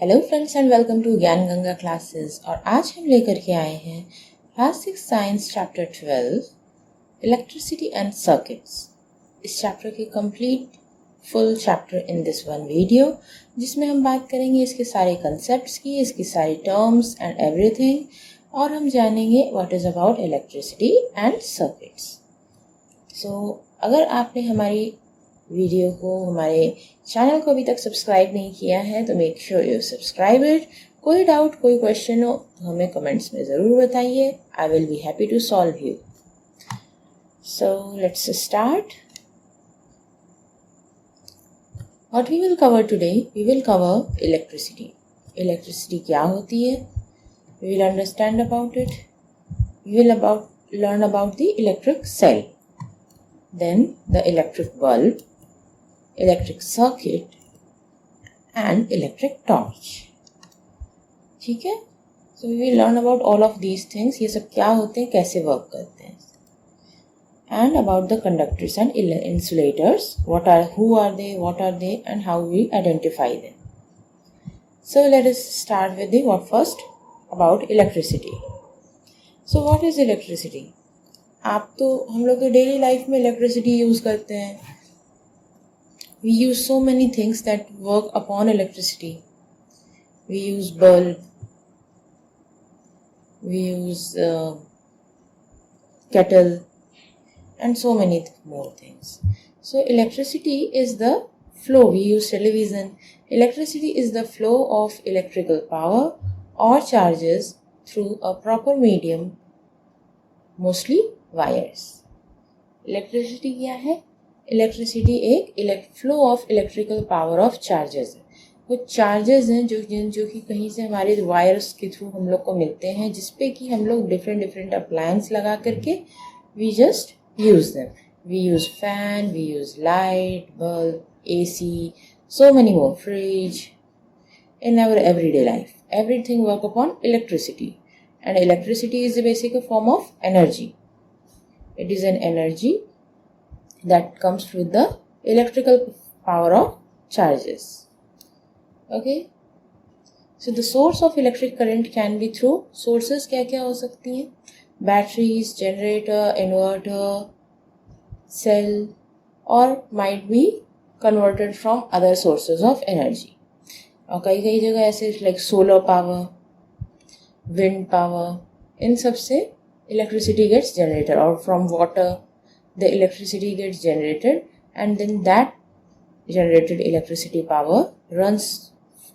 Hello friends and welcome to Gyan Ganga classes. और आज हम लेकर के आए हैं class 6 science chapter 12 electricity and circuits. इस चैप्टर के complete full chapter in this one video, जिसमें हम बात करेंगे इसके सारे कंसेप्ट्स की, इसकी सारी टर्म्स एंड एवरीथिंग, और हम जानेंगे what is about electricity and circuits. So अगर आपने हमारी वीडियो को, हमारे चैनल को अभी तक सब्सक्राइब नहीं किया है तो make sure you subscribe it. कोई डाउट, कोई क्वेश्चन हो तो हमें कमेंट्स में ज़रूर बताइए। I will be happy to solve you. So let's start. What we will cover today, we will cover electricity. Electricity क्या होती है, we will understand about it, we will learn about the electric cell, then the electric bulb, electric circuit and electric torch. ठीक है, so we will learn about all of these things. ये सब क्या होते हैं, कैसे वर्क करते हैं, and about the conductors and insulators, who are they, what are they and how we identify them. So let us start with the what first about electricity. So what is electricity? हम लोग तो daily life में electricity use करते हैं। We use so many things that work upon electricity. We use bulb, we use kettle, and so many more things. So electricity is the flow. We use television. Electricity is the flow of electrical power or charges through a proper medium, mostly wires. Electricity क्या है? Electricity एक flow of electrical power of charges है। वो charges हैं जो कि कहीं से हमारे वायर्स के थ्रू हम लोग को मिलते हैं, जिसपे कि हम लोग डिफरेंट अप्लायंस लगा करके we just use them. We use fan, we use light, bulb, AC, so many more, fridge, in our everyday life. Everything work upon electricity, and electricity is a basic form of energy. It is an energy that comes with the electrical power of charges. Okay, so the source of electric current can be through sources क्या क्या हो सकती हैं? Batteries, generator, inverter, cell, or might be converted from other sources of energy. और कई जगह ऐसे like solar power, wind power, इन सब से electricity gets generated, or from water the electricity gets generated, and then that generated electricity power runs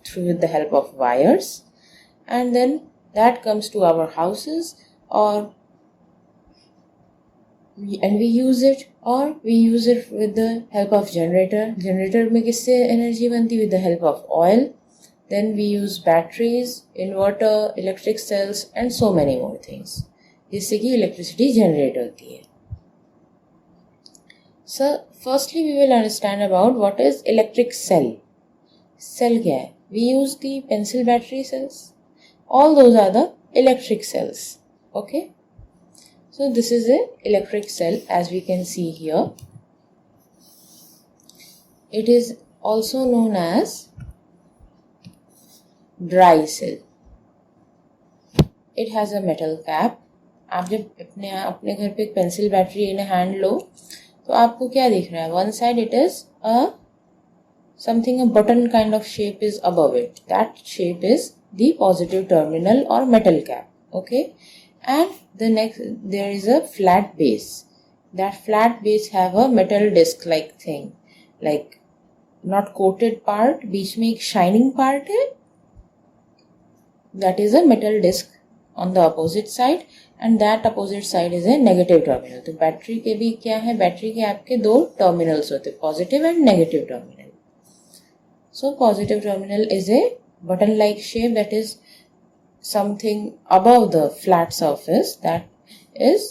through with the help of wires, and then that comes to our houses, and we use it, or we use it with the help of generator में किससे energy बनती? with the help of oil. Then we use batteries, inverter, electric cells, and so many more things, जिससे कि electricity generate होती है। So firstly we will understand about what is electric cell. Cell क्या है? We use the pencil battery cells. All those are the electric cells. Okay. So this is a electric cell, as we can see here. It is also known as dry cell. It has a metal cap. आप जब अपने घर पे एक pencil battery in hand लो तो आपको क्या दिख रहा है? One side it is something, a button kind of shape is above it. That shape is the positive terminal और metal cap. Okay, and the next there is a flat base. That flat base have a metal disk like thing, like not coated part, बीच में एक shining part है. That is a metal disc on the opposite side, and that opposite side is a negative terminal. तो battery के भी क्या है? Battery के आपके दो टर्मिनल्स होते हैं, positive and negative terminal. So positive terminal is a button like shape that is something above the flat surface, that is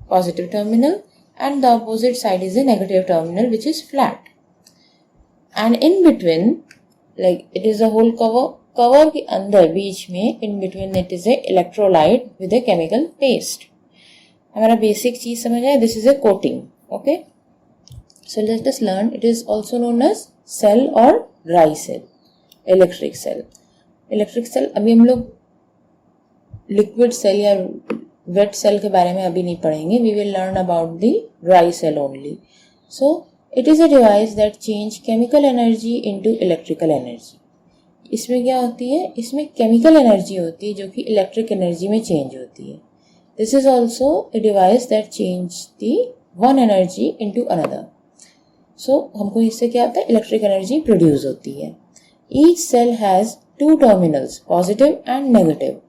positive terminal, and the opposite side is a negative terminal which is flat, and in between, like it is a whole cover के अंदर बीच में in between it is a electrolyte with a chemical paste. हमारा basic चीज समझ आए? This is a coating. Okay, so let us learn. It is also known as cell or dry cell. Electric cell. Electric cell अभी हम लोग liquid cell या wet cell के बारे में अभी नहीं पढ़ेंगे. We will learn about the dry cell only. So it is a device that change chemical energy into electrical energy. इसमें क्या होती है, इसमें केमिकल एनर्जी होती है जो कि इलेक्ट्रिक एनर्जी में चेंज होती है. This is also a device that change the one energy into another. So हमको इससे क्या होता है, इलेक्ट्रिक एनर्जी प्रोड्यूस होती है. Each cell has two terminals, positive and negative.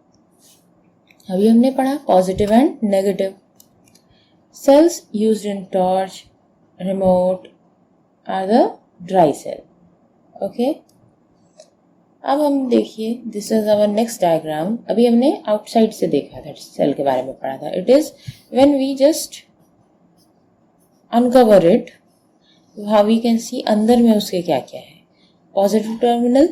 अभी हमने पढ़ा positive and negative. Cells used in torch, remote are the dry cell. Okay, अब हम देखिए, this is our next diagram. अभी हमने आउटसाइड से देखा था, सेल के बारे में पढ़ा था. It is when we just uncover it, how we can see अंदर में उसके क्या क्या है. Positive terminal,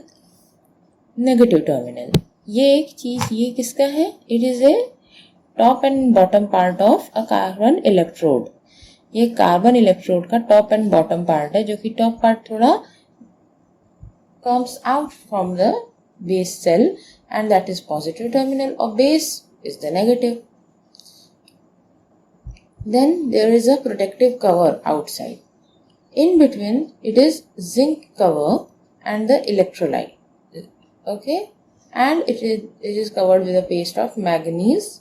negative terminal. ये एक चीज, ये किसका है, it is a top and bottom part of a carbon electrode. ये कार्बन इलेक्ट्रोड का टॉप एंड बॉटम पार्ट है, जो कि टॉप पार्ट थोड़ा comes out from the base cell, and that is positive terminal of base is the negative. Then there is a protective cover outside. In between it is zinc cover and the electrolyte. Okay, and it is covered with a paste of manganese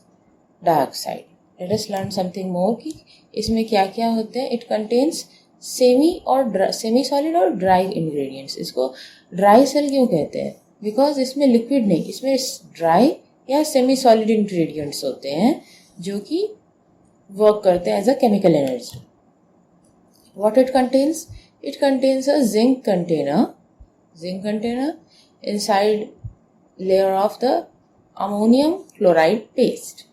dioxide. Let us learn something more कि इसमें क्या क्या होते हैं. It contains semi solid और dry ingredients. इसको dry cell क्यों कहते हैं, बिकॉज इसमें लिक्विड नहीं, इसमें ड्राई या सेमी सॉलिड इंग्रेडिएंट्स होते हैं जो कि वर्क करते हैं as a chemical energy. What it contains, it contains a zinc container inside layer of the ammonium chloride paste.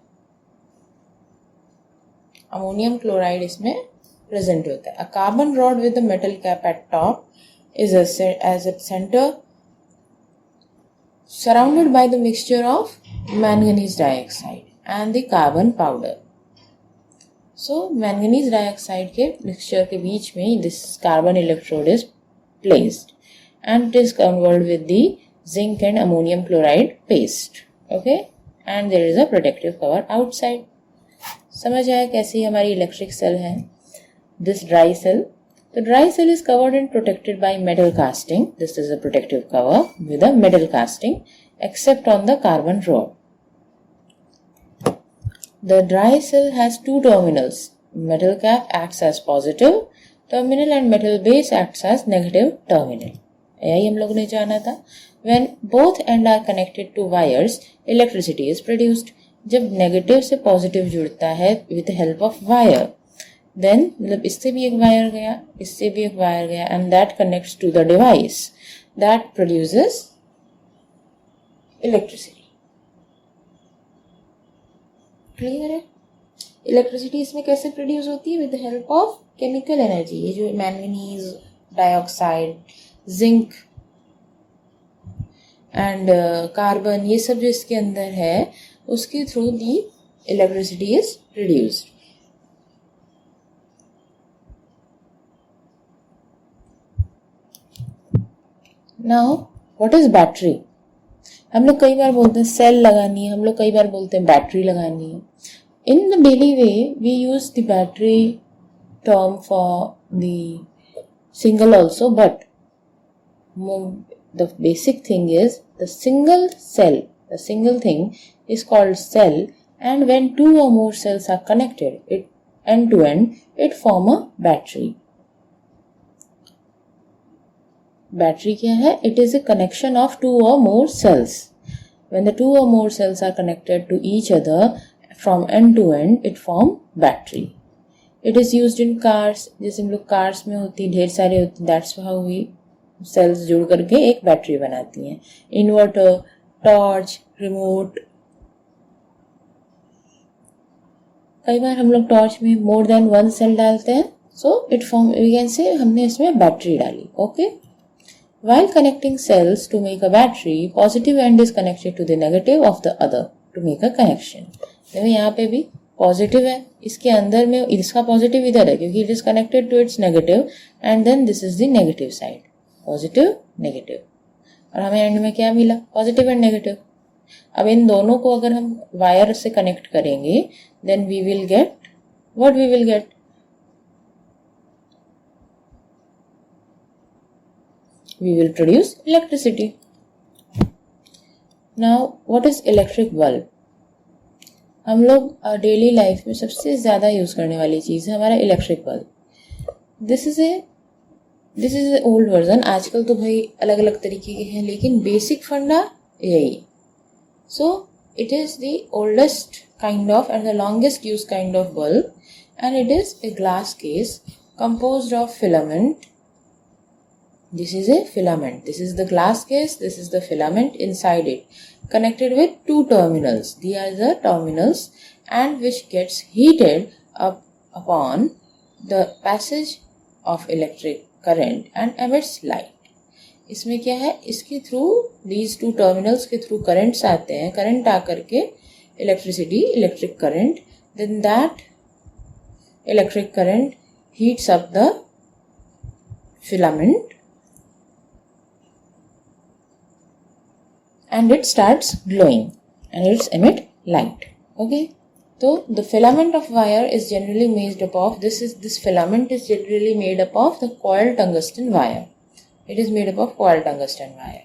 Ammonium chloride इसमें प्रेजेंट होता है. A carbon rod with a metal cap at top is as a center surrounded by the mixture of manganese dioxide and the carbon powder. So manganese dioxide के mixture के बीच में this carbon electrode is placed and it is covered with the zinc and ammonium chloride paste. Okay, and there is a protective cover outside. समझ आया कैसी हमारी electric cell है. This dry cell. The dry cell is covered and protected by metal casting. This is a protective cover with a metal casting, except on the carbon rod. The dry cell has two terminals. Metal cap acts as positive terminal and metal base acts as negative terminal. यही हम लोग ने जाना था. When both ends are connected to wires, electricity is produced. जब negative से positive जुड़ता है with the help of wire, then मतलब इससे भी एक वायर गया, इससे भी एक वायर गया, and that connects to the device that produces electricity. Clear है. इलेक्ट्रिसिटी इसमें कैसे प्रोड्यूस होती है, with the help of chemical energy. ये जो manganese dioxide, zinc and carbon, ये सब जो इसके अंदर है, उसके through the electricity is produced. Now what is battery. हम लोग कई बार बोलते हैं सेल लगानी है, हम लोग कई बार बोलते हैं बैटरी लगानी है. In the daily way we use the battery term for the single also, but the basic thing is the single cell. The single thing is called cell, and when two or more cells are connected it end to end, it form a battery. Battery क्या है? It is a connection of two or more cells. When the two or more cells are connected to each other from end to end, it form battery. It is used in cars. जैसे हम लोग cars में होती, ढेर सारे होती, that's how we cells जुड़ करके एक बैटरी बनाती हैं. Inverter, torch, remote. कई बार हम लोग टॉर्च में मोर देन वन सेल डालते हैं, so it form, we can say हमने इसमें बैटरी डाली. Okay, while connecting cells to make a battery, positive end is connected to the negative of the other to make a connection. देखो यहाँ पे भी positive है, इसके अंदर में इसका पॉजिटिव इधर है क्योंकि it is connected to its negative, and then this is the negative side, positive negative. और हमें एंड में क्या मिला, पॉजिटिव एंड नेगेटिव। अब इन दोनों को अगर हम वायर से कनेक्ट करेंगे then we will get what we will get, we will produce electricity. Now what is electric bulb? हम लोग डेली लाइफ में सबसे ज़्यादा यूज़ करने वाली चीज़ है हमारा electric bulb. This is a old version, आजकल तो भाई अलग अलग तरीके के हैं लेकिन बेसिक फंडा यही। So it is the oldest kind of and the longest use kind of bulb and it is a glass case composed of filament. This is a filament. This is the glass case. This is the filament inside it, connected with two terminals. These are the terminals, and which gets heated up upon the passage of electric current and emits light. इसमें क्या है, इसके through these two terminals के through currents आते हैं, current आकर के electricity, electric current, then that electric current heats up the filament and it starts glowing and it's emit light. Okay, so the filament of wire is generally made up of this filament is generally made up of the coiled tungsten wire. It is made up of coiled tungsten wire.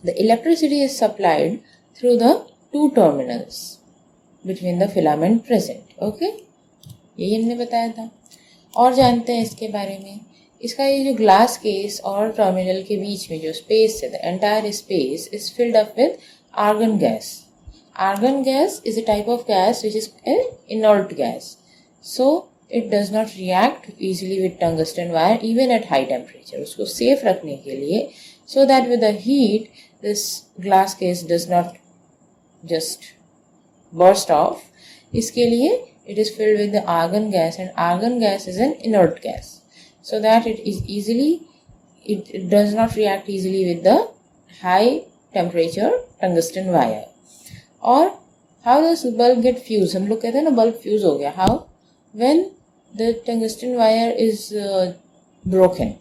The electricity is supplied through the two terminals between the filament present. Okay, यही हमने बताया था। और जानते हैं इसके बारे में, इसका ये जो ग्लास केस और टर्मिनल के बीच में जो स्पेस है, the entire space is filled up with argon gas. Argon gas is a type of gas which is a inert gas, so it does not react easily with tungsten wire even at high temperature. उसको safe रखने के लिए, so that with the heat this glass case does not just burst off, इसके लिए it is filled with the argon gas, and argon gas is an inert gas, so that it does not react easily with the high temperature tungsten wire. Or how does the bulb get fused? हम लोग कहते हैं ना bulb fuse हो गया. How? When the tungsten wire is broken,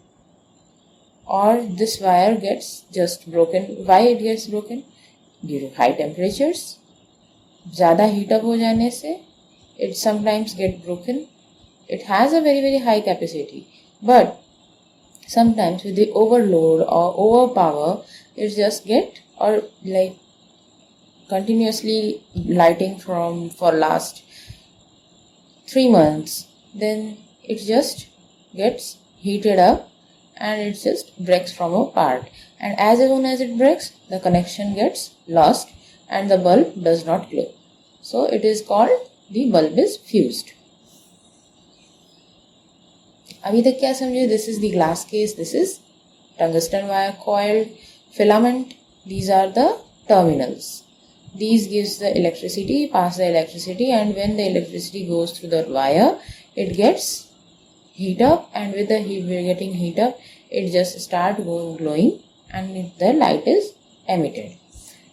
or this wire gets just broken. Why it gets broken? Due to high temperatures. ज़्यादा heat up हो जाने से it sometimes get broken. It has a very very high capacity, but sometimes with the overload or overpower it just get, or like continuously lighting for last 3 months, then it just gets heated up and it just breaks from apart, and as soon as it breaks the connection gets lost and the bulb does not glow. So it is called the bulb is fused. अभी तक क्या समझे? This is the glass case, this is tungsten wire, coiled filament, these are the terminals. These gives the electricity, pass the electricity, and when the electricity goes through the wire it gets heat up, and with the heat we're getting heat up, it just start glowing and the light is emitted.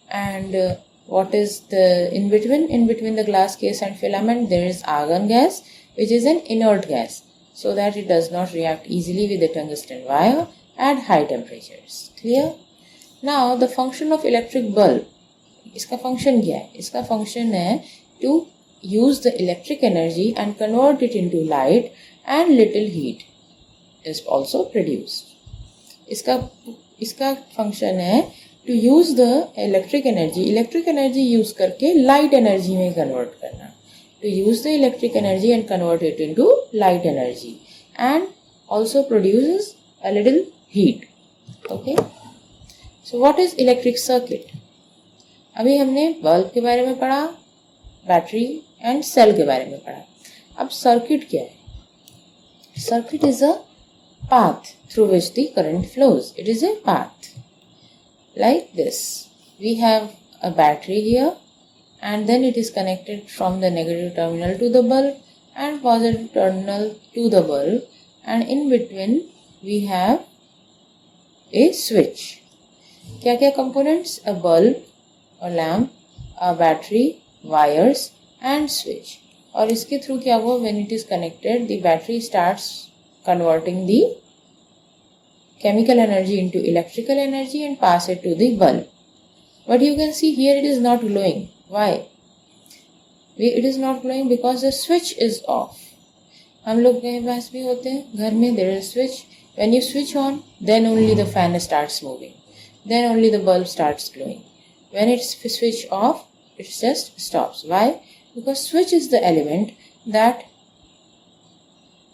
And what is the in between the glass case and filament? There is argon gas, which is an inert gas, so that it does not react easily with the tungsten wire at high temperatures. Clear? Now the function of electric bulb, इसका function क्या है? इसका function है to use the electric energy and convert it into light, and little heat is also produced. इसका function है to use the electric energy use करके light energy में convert करना. To use the electric energy and convert it into light energy, and also produces a little heat. Okay. So what is electric circuit? अभी हमने bulb के बारे में पढ़ा, battery and cell के बारे में पढ़ा. अब सर्किट क्या है? Circuit is a path through which the current flows. It is a path. Like this, we have a battery here, and then it is connected from the negative terminal to the bulb and positive terminal to the bulb, and in between we have a switch. क्या क्या components? A bulb, a lamp, a battery, wires and switch. और इसके through क्या हुआ? When it is connected, the battery starts converting the chemical energy into electrical energy and pass it to the bulb. But you can see here it is not glowing. Why? It is not glowing because the switch is off. हम लोग के पास भी होते हैं घर में, there is a switch. When you switch on, then only the fan starts moving. Then only the bulb starts glowing. When it's switched off, it just stops. Why? Because switch is the element that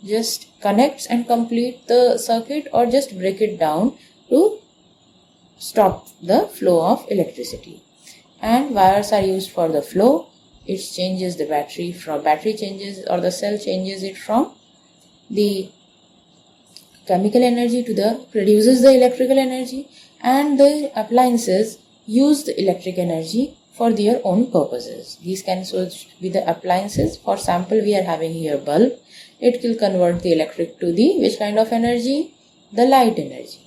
just connects and complete the circuit or just break it down to stop the flow of electricity. And wires are used for the flow. It changes the battery changes, or the cell changes it from the chemical energy to the produces the electrical energy, and the appliances use the electric energy for their own purposes. These can be the appliances. For example, we are having here bulb. It will convert the electric to the which kind of energy? The light energy.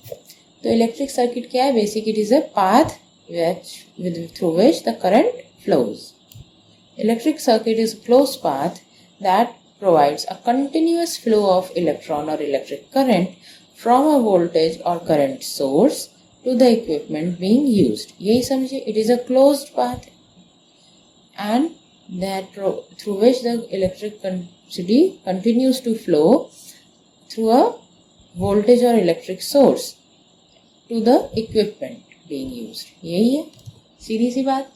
The electric circuit क्या है? Basically it is a path through which the current flows. Electric circuit is a closed path that provides a continuous flow of electron or electric current from a voltage or current source to the equipment being used. यही समझिए, it is a closed path and that through which the electricity continues to flow through a voltage or electric source to the equipment being used. यही है सीधी सी बात.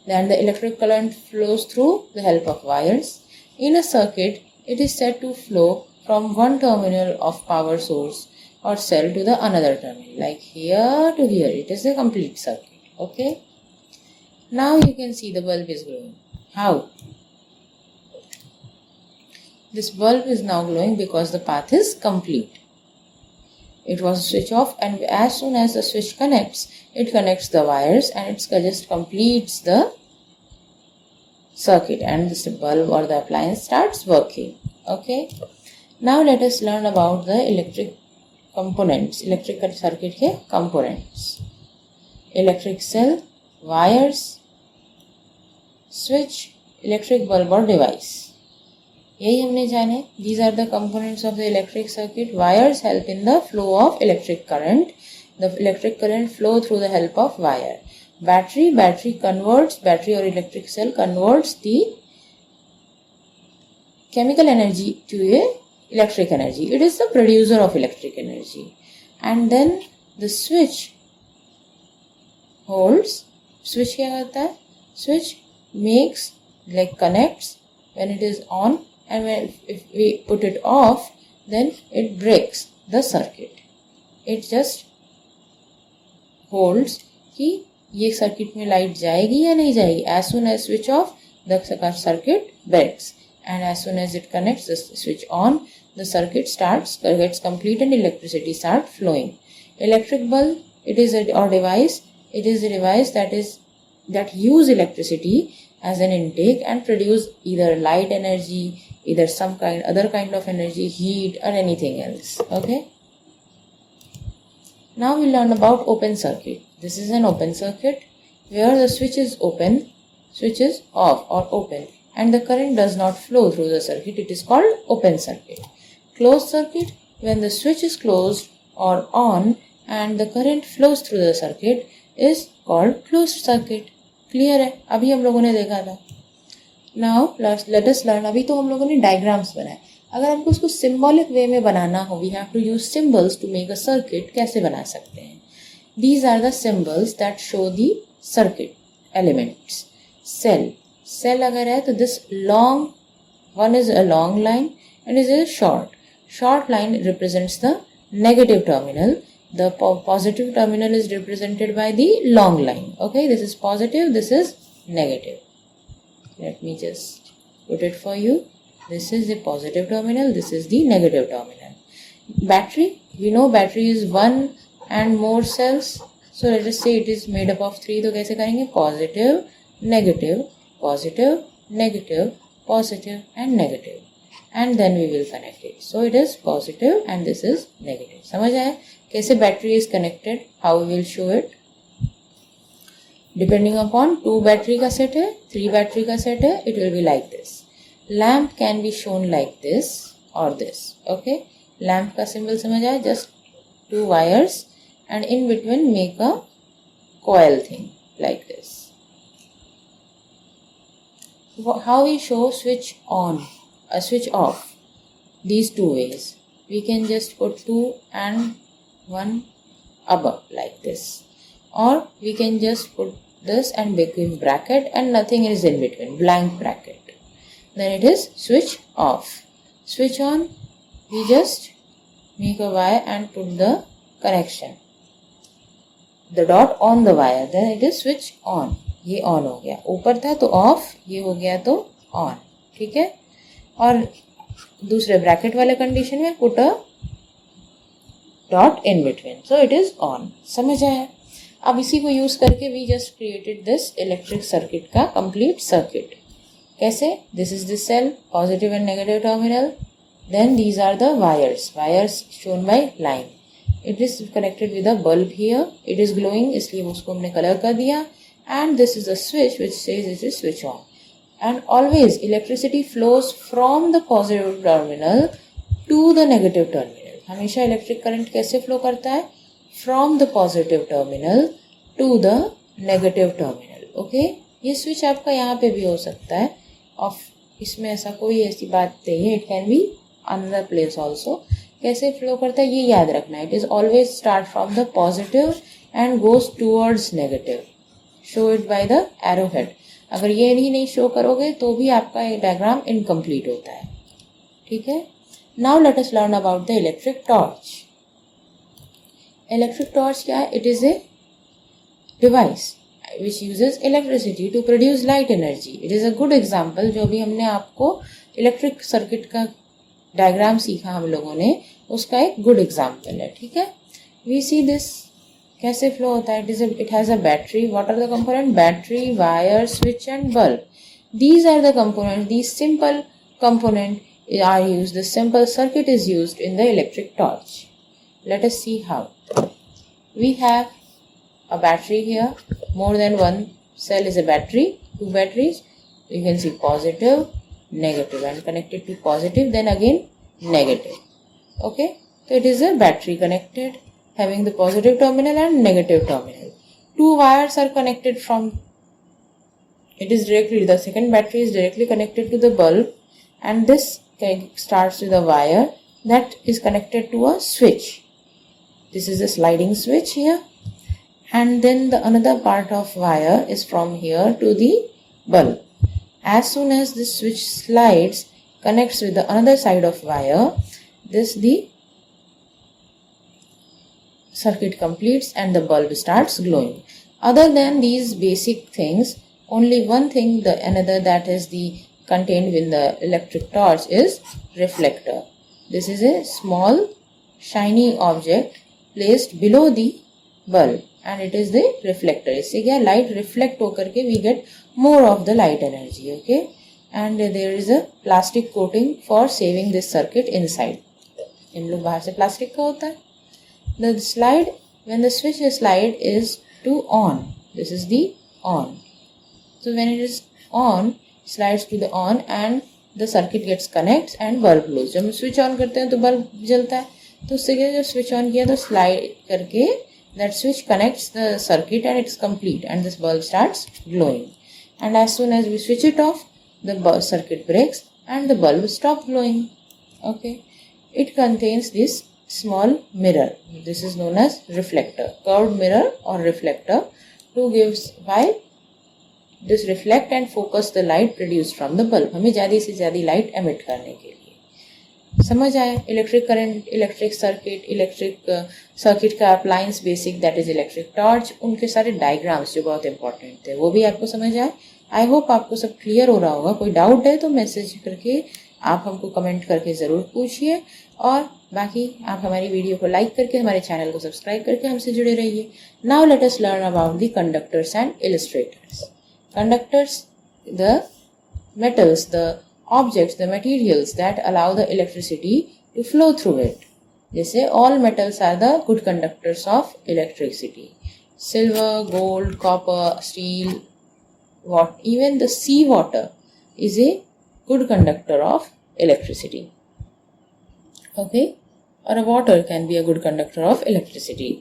Then the electric current flows through the help of wires. In a circuit, it is said to flow from one terminal of power source or cell to the another terminal, like here to here. It is a complete circuit. Okay. Now you can see the bulb is glowing. How? This bulb is now glowing because the path is complete. It was switched off, and as soon as the switch connects, it connects the wires and it just completes the circuit, and this bulb or the appliance starts working. Okay. Now let us learn about the electric components, electrical circuit के components. Electric cell, wires, switch, electric bulb or device. यही हमने जाने. These are the components of the electric circuit. Wires help in the flow of electric current. The electric current flow through the help of wire. Battery or electric cell converts the chemical energy to a electric energy. It is the producer of electric energy. And then the switch holds. Switch क्या करता है? Switch connects when it is on, and if we put it off, then it breaks the circuit. It just holds कि ये circuit में light जाएगी या नहीं जाएगी. As soon as switch off, the circuit breaks, and as soon as it connects the switch on, the circuit gets complete and electricity starts flowing. Electric bulb, it is a device that use electricity as an intake and produce either light energy, either other kind of energy, heat or anything else. Okay. Now we learn about open circuit. This is an open circuit where the switch is off or open, and the current does not flow through the circuit. It is called open circuit. Closed circuit, when the switch is closed or on and the current flows through the circuit, is called closed circuit. Clear है? अभी हम लोगों ने देखा था. Now let us learn. अभी तो हम लोगों ने डायग्राम्स बनाए. अगर हमको उसको सिंबॉलिक वे में बनाना हो, we have to use symbols to make a circuit. कैसे बना सकते हैं? These are the symbols that show the circuit elements. Cell अगर है तो this long one is a long line and is a short line represents the negative terminal. The positive terminal is represented by the long line. Okay, this is positive, this is negative. Let me just put it for you. This is the positive terminal, this is the negative terminal. Battery, we know battery is one and more cells. So let us say it is made up of 3. तो कैसे करेंगे? Positive, negative, positive, negative, positive and negative. And then we will connect it. So it is positive and this is negative. समझ आया? कैसे battery is connected? How we will show it? Depending upon 2 battery का set है, 3 battery का set है, it will be like this. Lamp can be shown like this or this. Okay? Lamp का symbol समझ आया? Just two wires, and in between make a coil thing like this. How we show switch on, a switch off? These two ways. We can just put two and one above like this, or we can just put this and between bracket and nothing is in between, blank bracket. Then it is switch off. Switch on, we just make a wire and put the connection, the dot on the wire, then it is switch on. ये on हो गया, ऊपर था तो off, ये हो गया तो on. ठीक है. और दूसरे ब्रैकेट वाले कंडीशन में put a dot in between, so it is on. समझ आया? अब इसी को यूज करके we just created this electric circuit का complete circuit. कैसे? This is the cell, positive and negative terminal. Then these are the wires shown by line. It is connected with a bulb here. It is glowing, इसलिए उसको हमने color कर दिया. And this is a switch which says it is switch on. And always electricity flows from the positive terminal to the negative terminal. हमेशा electric current कैसे flow करता है? From the positive terminal to the negative terminal. Okay? ये switch आपका यहाँ पे भी हो सकता है. Off, इसमें ऐसा कोई ऐसी बात नहीं है. It can be another place also. कैसे फ्लो करता है ये याद रखना. It is always start from the positive and goes towards negative. Show it by the arrowhead. अगर ये नहीं शो करोगे तो भी आपका ये डायग्राम इनकम्प्लीट होता है. ठीक है. Now let us learn about the electric torch. Electric torch क्या है? It is a device which uses electricity to produce light energy. It is a good example. जो भी हमने आपको इलेक्ट्रिक सर्किट का डायग्राम सीखा हम लोगों ने, उसका एक गुड एग्जाम्पल है. ठीक है. वी सी दिस कैसे फ्लो होता है. It has a battery. What are the component? Battery, wire, switch and bulb. These are the component. These simple component are used. The simple circuit is used in the electric torch. Let us see how. We have a battery here. More than one cell is a battery. Two batteries. You can see positive, negative, and connected to positive, then again negative. Okay. So it is a battery connected, having the positive terminal and negative terminal. Two wires are connected from. It is directly, the second battery is directly connected to the bulb, and this starts with a wire that is connected to a switch. This is a sliding switch here, and then the another part of wire is from here to the bulb. As soon as this switch slides, connects with the another side of wire, the circuit completes and the bulb starts glowing. Other than these basic things, only one thing, another that is the contained in the electric torch is reflector. This is a small shiny object placed below the bulb, and it is the reflector. इससे क्या light reflect होकर के we get more of the light energy. Okay, and there is a plastic coating for saving this circuit inside. इन लोग बाहर से plastic का होता है. The slide, when the switch slide is to on. This is the on. So when it is on, slides to the on and the circuit gets connects and bulb glows. जब हम switch on करते हैं तो bulb जलता है. तो उससे क्या, जब switch on किया तो slide करके that switch connects the circuit and it's complete and this bulb starts glowing. And as soon as we switch it off, the circuit breaks and the bulb stops glowing. Okay. It contains this small mirror. This is known as reflector, curved mirror or reflector, to gives why this reflect and focus the light produced from the bulb. हमें ज़्यादा से ज़्यादा light emit करने के लिए. समझ आया? Electric current, electric circuit का appliance basic, that is electric torch, उनके सारे डायग्राम्स जो बहुत इंपॉर्टेंट थे वो भी आपको समझ आए. आई होप आपको सब क्लियर हो रहा होगा. कोई डाउट है तो मैसेज करके आप हमको कमेंट करके ज़रूर पूछिए, और बाकी आप हमारी वीडियो को लाइक करके हमारे चैनल को सब्सक्राइब करके हमसे जुड़े रहिए. Now let us learn about the conductors and illustrators. Conductors, the metals, the objects, the materials that allow the electricity to flow through it. जैसे all metals are the good conductors of electricity. Silver, gold, copper, steel, even the sea water is a good conductor of electricity. Okay. or a water can be a good conductor of electricity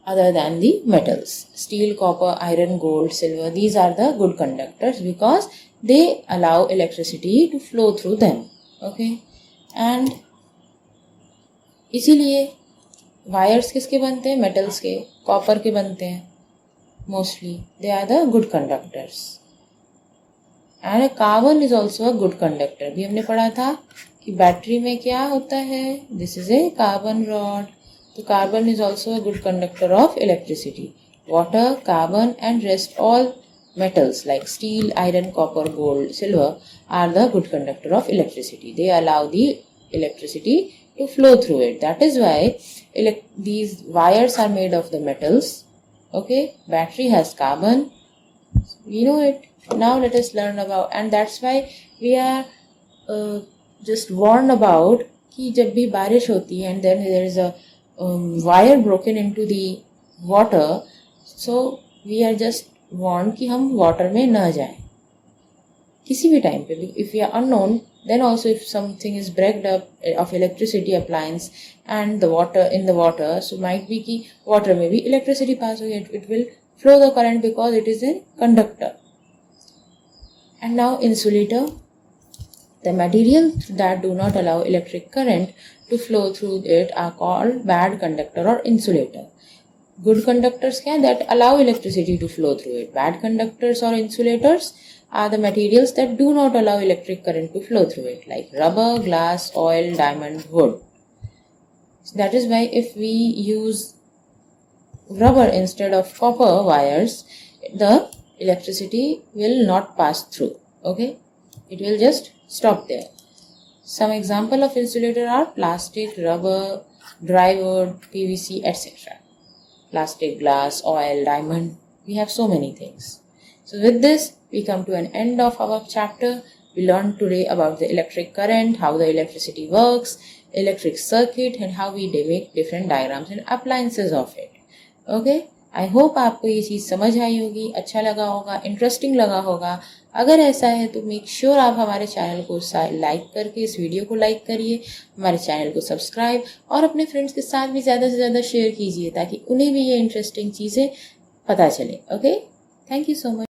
other than the metals. Steel, copper, iron, gold, silver, these are the good conductors because they allow electricity to flow through them. Okay, and इसीलिए wires किसके बनते हैं? Metals के, copper के बनते हैं mostly. They are the good conductors. And carbon is also a good conductor. भी हमने पढ़ा था कि बैटरी में क्या होता है, this is a carbon rod. तो carbon is also a good conductor of electricity. Water, carbon and rest all metals like steel, iron, copper, gold, silver are the good conductor of electricity. They allow the electricity to flow through it. That is why these wires are made of the metals. Okay, battery has carbon. We know it. Now let us learn about, and that's why we are just warned about कि जब भी बारिश होती है and then there is a wire broken into the water, so we are just warned कि हम water में न जाएं किसी भी टाइम पे भी. If we are unknown, then also if something is breaked up of electricity appliance and the water in the water, so might be कि water में भी electricity pass हो गया, it will flow the current because it is a conductor. And now insulator. The materials that do not allow electric current to flow through it are called bad conductor or insulator. Good conductors can that allow electricity to flow through it. Bad conductors or insulators are the materials that do not allow electric current to flow through it, like rubber, glass, oil, diamond, wood. So that is why if we use rubber instead of copper wires, the electricity will not pass through. Okay, it will just stop there. Some example of insulator are plastic, rubber, dry wood, PVC, etc. Plastic, glass, oil, diamond, we have so many things. So with this we come to an end of our chapter. We learned today about the electric current, how the electricity works, electric circuit, and how we make different diagrams and appliances of it. Okay, I hope आपको ये चीज़ समझ आई होगी, अच्छा लगा होगा, interesting लगा होगा. अगर ऐसा है तो मेक श्योर आप हमारे चैनल को लाइक करके इस वीडियो को लाइक करिए, हमारे चैनल को सब्सक्राइब और अपने फ्रेंड्स के साथ भी ज़्यादा से ज़्यादा शेयर कीजिए ताकि उन्हें भी ये इंटरेस्टिंग चीज़ें पता चले. Okay, thank you so much.